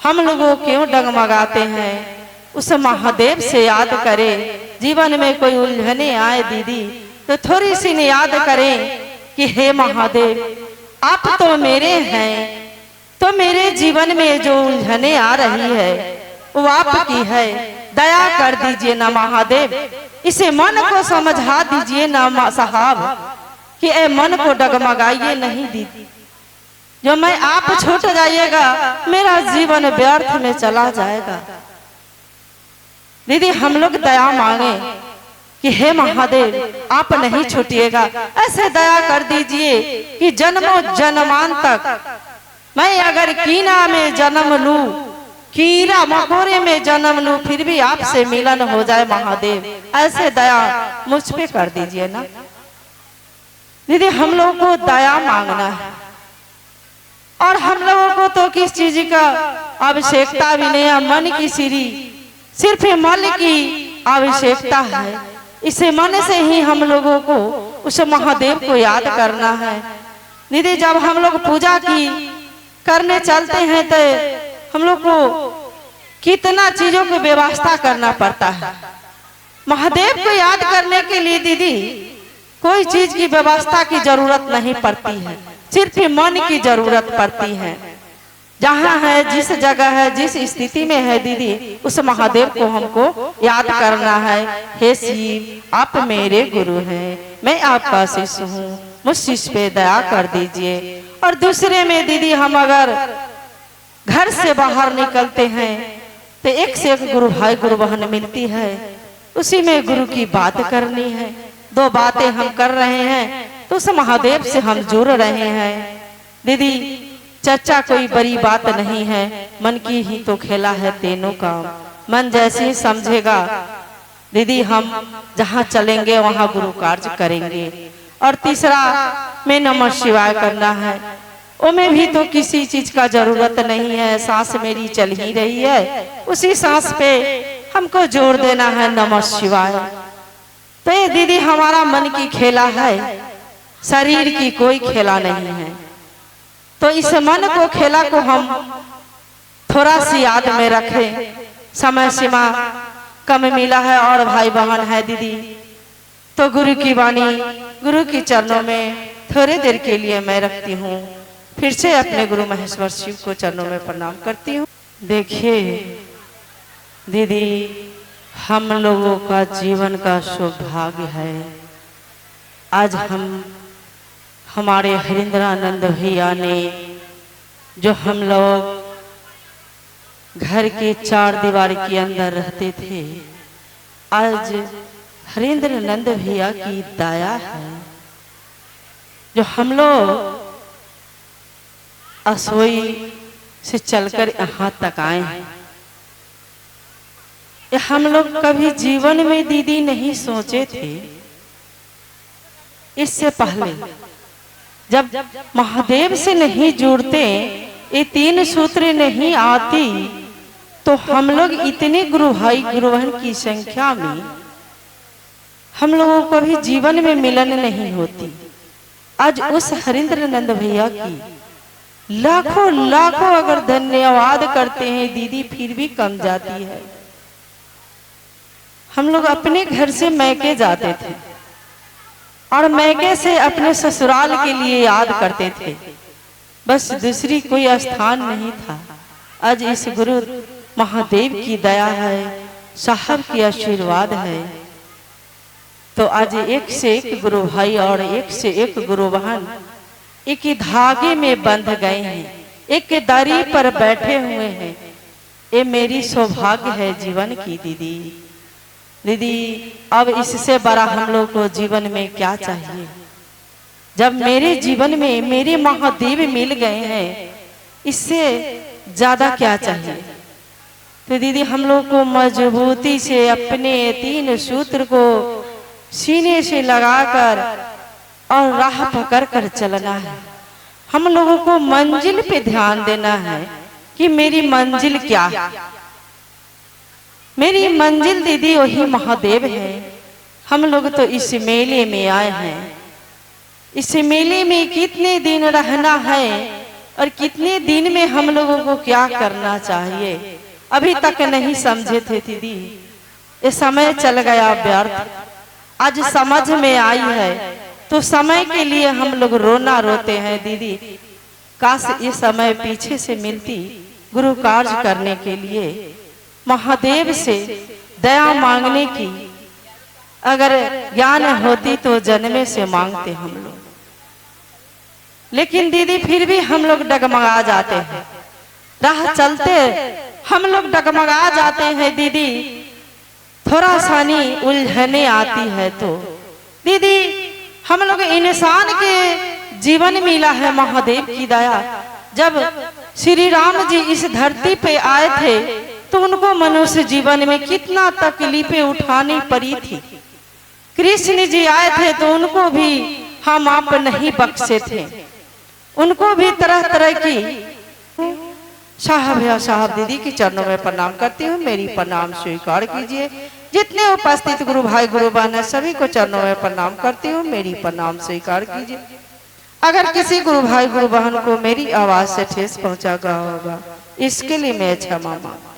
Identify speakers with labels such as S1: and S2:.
S1: हम लोगों क्यों डगमगाते हैं, उस महादेव से याद करें। जीवन में कोई उलझने आए दीदी तो थोड़ी सी ने याद करें कि हे महादेव आप तो मेरे हैं, तो मेरे जीवन में जो उलझने आ रही है वो आपकी है। दया कर दीजिए ना महादेव, इसे मन को समझा दीजिए ना साहब कि ए मन को डगमगाइए नहीं दीदी। जो मैं आप छूट जाइएगा मेरा जीवन व्यर्थ में चला जाएगा। दीदी हम लोग दया मांगे कि हे महादेव आप नहीं छूटिएगा, ऐसे दया कर दीजिए कि जन्मों जन्मान तक मैं अगर कीना में जन्म लूं, कीड़ा मकोड़े में जन्म लूं, फिर भी आपसे मिलन हो जाए महादेव। ऐसे दया मुझ पे कर दीजिए ना दीदी। हम लोगों को दया मांगना है और हम लोगों को तो किस चीज का आवश्यकता भी नहीं है। मन की सिर्फ मन की आवश्यकता है। इसे मन से ही हम लोगों को उस महादेव को याद करना है दीदी। जब हम लोग पूजा की करने चलते हैं तो हम लोग को कितना चीजों की व्यवस्था करना पड़ता है। महादेव को याद करने के लिए दीदी कोई चीज की व्यवस्था की जरूरत नहीं पड़ती है, सिर्फ मन की जरूरत पड़ती है। जहाँ है, जिस जगह है, जिस स्थिति में है दीदी, उस महादेव को हमको याद करना है। हे शिव आप मेरे गुरु हैं, मैं आपका शिष्य हूँ, मुझ शिष्य पे दया कर दीजिए। और दूसरे में दीदी हम अगर घर से बाहर निकलते हैं तो एक से एक गुरु भाई गुरु बहन मिलती है, उसी में गुरु की बात करनी है। दो बातें हम कर रहे हैं तो उस महादेव से हम जुड़ रहे हैं दीदी। चर्चा कोई बड़ी बात नहीं है, मन की ही तो खेला है तीनों का। मन जैसे ही समझेगा दीदी हम जहाँ चलेंगे वहाँ गुरु कार्य करेंगे। और तीसरा में नमः शिवाय करना है, उनमें भी तो किसी चीज का जरूरत नहीं है। सांस मेरी चल ही रही है, उसी सांस पे हमको जोर देना है नमः शिवाय। तो ये दीदी हमारा मन की खेला है, शरीर की कोई खेला नहीं है। तो इस मन को खेला को हम थोड़ा सी याद में रखें। समय सीमा कम मिला है और भाई बहन है दीदी, तो गुरु की वाणी गुरु की चरणों में थोड़ी देर के लिए मैं रखती हूँ। फिर से अपने गुरु महेश्वर शिव को चरणों में प्रणाम करती हूँ। देखिए दीदी हम लोगों का जीवन का सौभाग्य है, आज हमारे हरिंद्रानंद भैया ने जो हम लोग घर के चार दीवार के अंदर रहते थे, आज हरिंद्रानंद भैया की दया है जो हम लोग असोई से चलकर यहाँ तक आए हैं। हम लोग कभी जीवन में दीदी नहीं सोचे थे, इससे पहले जब महादेव से नहीं जुड़ते, ये तीन सूत्र नहीं आती, तो हम लोग इतने गुरु भाई गुरु बहन की संख्या में हम लोगों को भी जीवन में मिलन नहीं होती। आज उस हरिंद्रानंद भैया की लाखों लाखों अगर धन्यवाद करते हैं दीदी फिर भी कम जाती है। हम लोग अपने घर से मैके जाते थे और मैके से अपने ससुराल के लिए याद करते थे, बस दूसरी कोई स्थान नहीं था। आज इस गुरु महादेव की दया है, साहब की आशीर्वाद है, तो आज एक से एक गुरु भाई और एक से एक गुरु बहन एक ही धागे में बंध गए हैं, एक दरी पर बैठे हुए हैं। ये मेरी सौभाग्य है जीवन की दीदी। दीदी अब इससे बड़ा हम लोग को जीवन में क्या चाहिए। जब मेरे जीवन में मेरे महादेव मिल गए हैं, इससे ज्यादा क्या चाहिए। तो दीदी हम लोग को मजबूती से अपने तीन सूत्र को सीने से लगाकर और राह पकड़ कर चलना है। हम लोगों को मंजिल पे ध्यान देना है कि मेरी मंजिल क्या है। मेरी मंजिल दीदी वही महादेव है। हम लोग तो इस मेले में आए हैं, इस मेले में कितने दिन रहना है और कितने दिन में हम लोगों को क्या करना चाहिए अभी तक नहीं समझे थे दीदी। ये समय चल गया व्यर्थ, आज समझ में आई है तो समय के लिए हम लोग रोना रोते हैं दीदी। काश ये समय पीछे से मिलती गुरु कार्य करने के लिए, महादेव से दया मांगने की अगर ज्ञान होती तो जन्मे से मांगते हम लोग। लेकिन दीदी फिर भी हम लोग डगमगा जाते हैं, राह चलते हम लोग डगमगा जाते हैं दीदी। थोड़ा सानी उलझने आती है तो दीदी हम लोग इंसान के जीवन मिला है महादेव की दया। जब श्री राम जी इस धरती पे आए थे तो उनको मनुष्य जीवन में कितना तकलीफें उठानी पड़ी थी। कृष्ण जी आए थे तो उनको भी हम आप नहीं बख्शे थे, उनको भी तरह तरह की। साहब या साहब दीदी के चरणों में प्रणाम करती हूँ, मेरी प्रणाम स्वीकार कीजिए। जितने उपस्थित गुरु भाई गुरु बहन है सभी को चरणों में प्रणाम करती हूँ, मेरी प्रणाम स्वीकार कीजिए। अगर किसी गुरु भाई गुरु बहन को मेरी आवाज से ठेस पहुंचा गया होगा इसके लिए मैं क्षमा मांगती हूं।